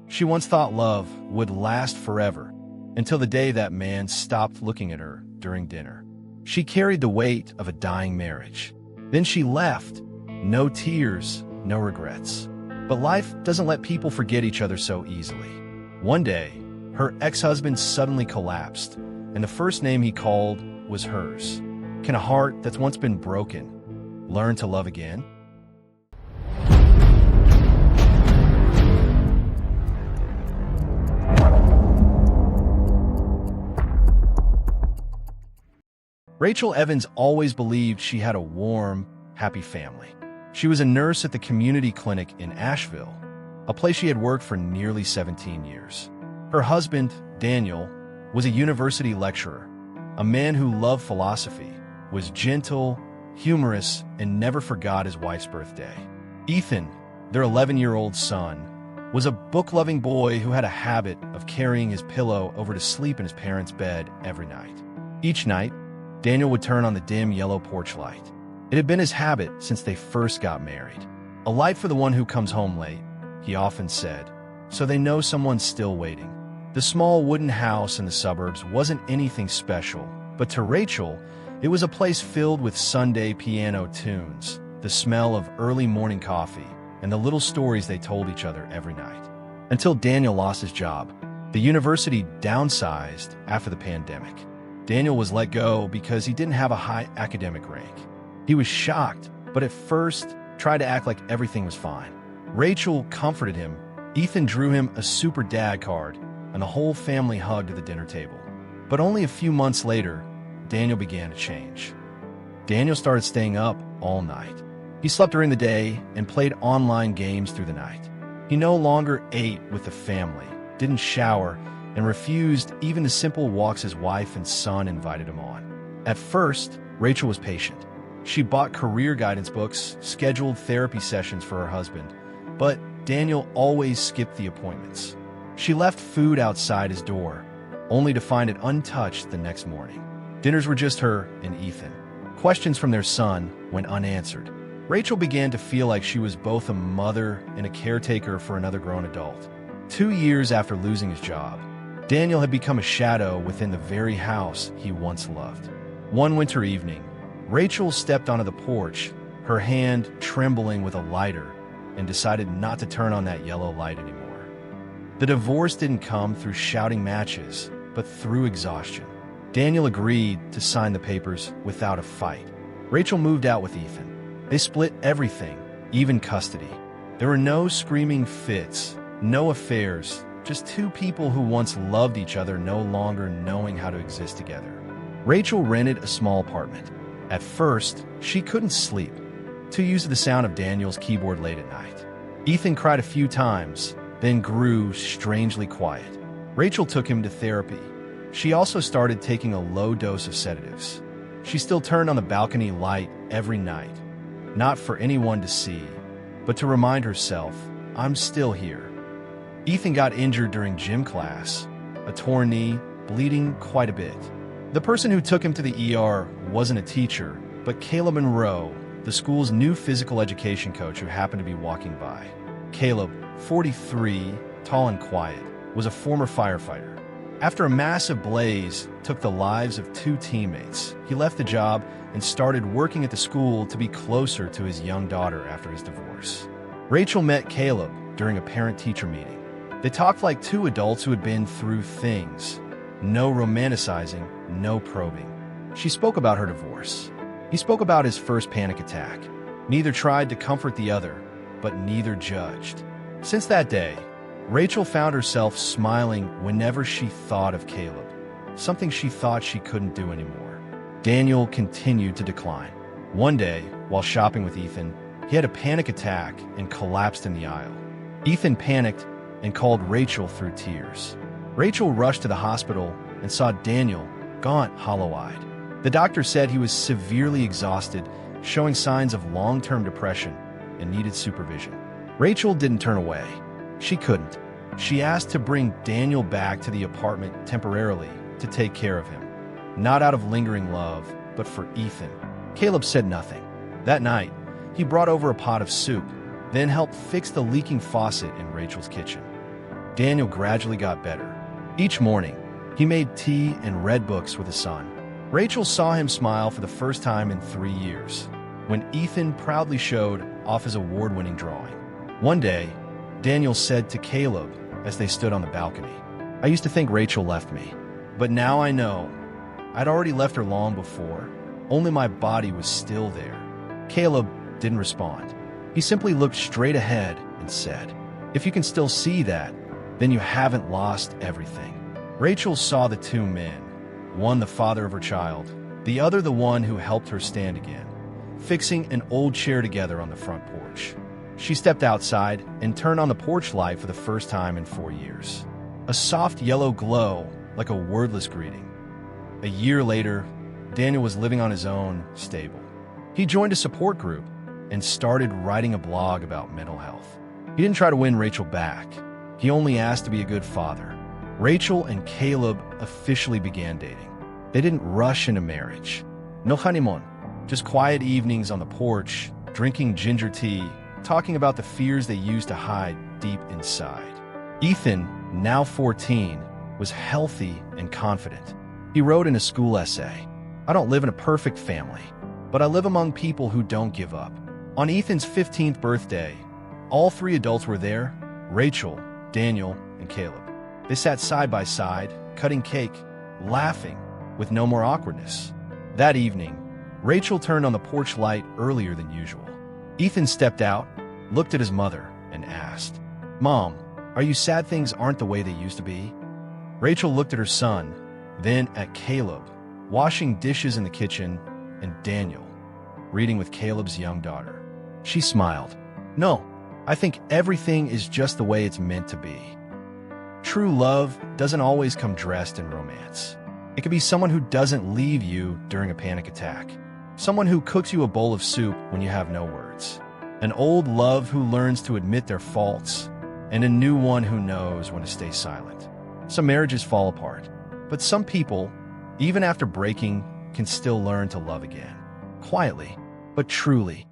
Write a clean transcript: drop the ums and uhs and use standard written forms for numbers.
She once thought love would last forever, until the day that man stopped looking at her during dinner. She carried the weight of a dying marriage. Then she left. No tears, no regrets. But life doesn't let people forget each other so easily. One day, her ex-husband suddenly collapsed, and the first name he called was hers. Can a heart that's once been broken learn to love again? Rachel Evans always believed she had a warm, happy family. She was a nurse at the community clinic in Asheville, a place she had worked for nearly 17 years. Her husband, Daniel, was a university lecturer, a man who loved philosophy, was gentle, humorous, and never forgot his wife's birthday. Ethan, their 11-year-old son, was a book-loving boy who had a habit of carrying his pillow over to sleep in his parents' bed every night. Each night, Daniel would turn on the dim yellow porch light. It had been his habit since they first got married. A light for the one who comes home late, he often said, so they know someone's still waiting. The small wooden house in the suburbs wasn't anything special, but to Rachel, it was a place filled with Sunday piano tunes, the smell of early morning coffee, and the little stories they told each other every night. Until Daniel lost his job. The university downsized after the pandemic. Daniel was let go because he didn't have a high academic rank. He was shocked, but at first tried to act like everything was fine. Rachel comforted him. Ethan drew him a super dad card, and the whole family hugged at the dinner table. But only a few months later, Daniel began to change. Daniel started staying up all night. He slept during the day and played online games through the night. He no longer ate with the family, didn't shower, and refused even the simple walks his wife and son invited him on. At first, Rachel was patient. She bought career guidance books, scheduled therapy sessions for her husband, but Daniel always skipped the appointments. She left food outside his door, only to find it untouched the next morning. Dinners were just her and Ethan. Questions from their son went unanswered. Rachel began to feel like she was both a mother and a caretaker for another grown adult. 2 years after losing his job, Daniel had become a shadow within the very house he once loved. One winter evening, Rachel stepped onto the porch, her hand trembling with a lighter, and decided not to turn on that yellow light anymore. The divorce didn't come through shouting matches, but through exhaustion. Daniel agreed to sign the papers without a fight. Rachel moved out with Ethan. They split everything, even custody. There were no screaming fits, no affairs, just two people who once loved each other no longer knowing how to exist together. Rachel rented a small apartment. At first, she couldn't sleep, too used to the sound of Daniel's keyboard late at night. Ethan cried a few times, then grew strangely quiet. Rachel took him to therapy. She also started taking a low dose of sedatives. She still turned on the balcony light every night, not for anyone to see, but to remind herself, I'm still here. Ethan got injured during gym class, a torn knee, bleeding quite a bit. The person who took him to the ER wasn't a teacher, but Caleb Monroe, the school's new physical education coach who happened to be walking by. Caleb, 43, tall and quiet, was a former firefighter. After a massive blaze took the lives of 2 teammates, he left the job and started working at the school to be closer to his young daughter after his divorce. Rachel met Caleb during a parent-teacher meeting. They talked like 2 adults who had been through things. No romanticizing, no probing. She spoke about her divorce. He spoke about his first panic attack. Neither tried to comfort the other, but neither judged. Since that day, Rachel found herself smiling whenever she thought of Caleb, something she thought she couldn't do anymore. Daniel continued to decline. One day, while shopping with Ethan, he had a panic attack and collapsed in the aisle. Ethan panicked and called Rachel through tears. Rachel rushed to the hospital and saw Daniel, gaunt, hollow-eyed. The doctor said he was severely exhausted, showing signs of long-term depression and needed supervision. Rachel didn't turn away. She couldn't. She asked to bring Daniel back to the apartment temporarily to take care of him. Not out of lingering love, but for Ethan. Caleb said nothing. That night, he brought over a pot of soup, then helped fix the leaking faucet in Rachel's kitchen. Daniel gradually got better. Each morning, he made tea and read books with his son. Rachel saw him smile for the first time in 3 years, when Ethan proudly showed off his award-winning drawing. One day, Daniel said to Caleb as they stood on the balcony, "I used to think Rachel left me, but now I know. I'd already left her long before, only my body was still there." Caleb didn't respond. He simply looked straight ahead and said, "If you can still see that, then you haven't lost everything." Rachel saw the two men, one the father of her child, the other the one who helped her stand again, fixing an old chair together on the front porch. She stepped outside and turned on the porch light for the first time in 4 years. A soft yellow glow, like a wordless greeting. A year later, Daniel was living on his own, stable. He joined a support group and started writing a blog about mental health. He didn't try to win Rachel back. He only asked to be a good father. Rachel and Caleb officially began dating. They didn't rush into marriage. No honeymoon, just quiet evenings on the porch, drinking ginger tea, talking about the fears they used to hide deep inside. Ethan, now 14, was healthy and confident. He wrote in a school essay, "I don't live in a perfect family, but I live among people who don't give up." On Ethan's 15th birthday, all 3 adults were there: Rachel, Daniel, and Caleb. They sat side by side, cutting cake, laughing, with no more awkwardness. That evening, Rachel turned on the porch light earlier than usual. Ethan stepped out, looked at his mother, and asked, "Mom, are you sad things aren't the way they used to be?" Rachel looked at her son, then at Caleb, washing dishes in the kitchen, and Daniel, reading with Caleb's young daughter. She smiled. "No, I think everything is just the way it's meant to be." True love doesn't always come dressed in romance. It can be someone who doesn't leave you during a panic attack, someone who cooks you a bowl of soup when you have no words, an old love who learns to admit their faults, and a new one who knows when to stay silent. Some marriages fall apart, but some people, even after breaking, can still learn to love again. Quietly, but truly.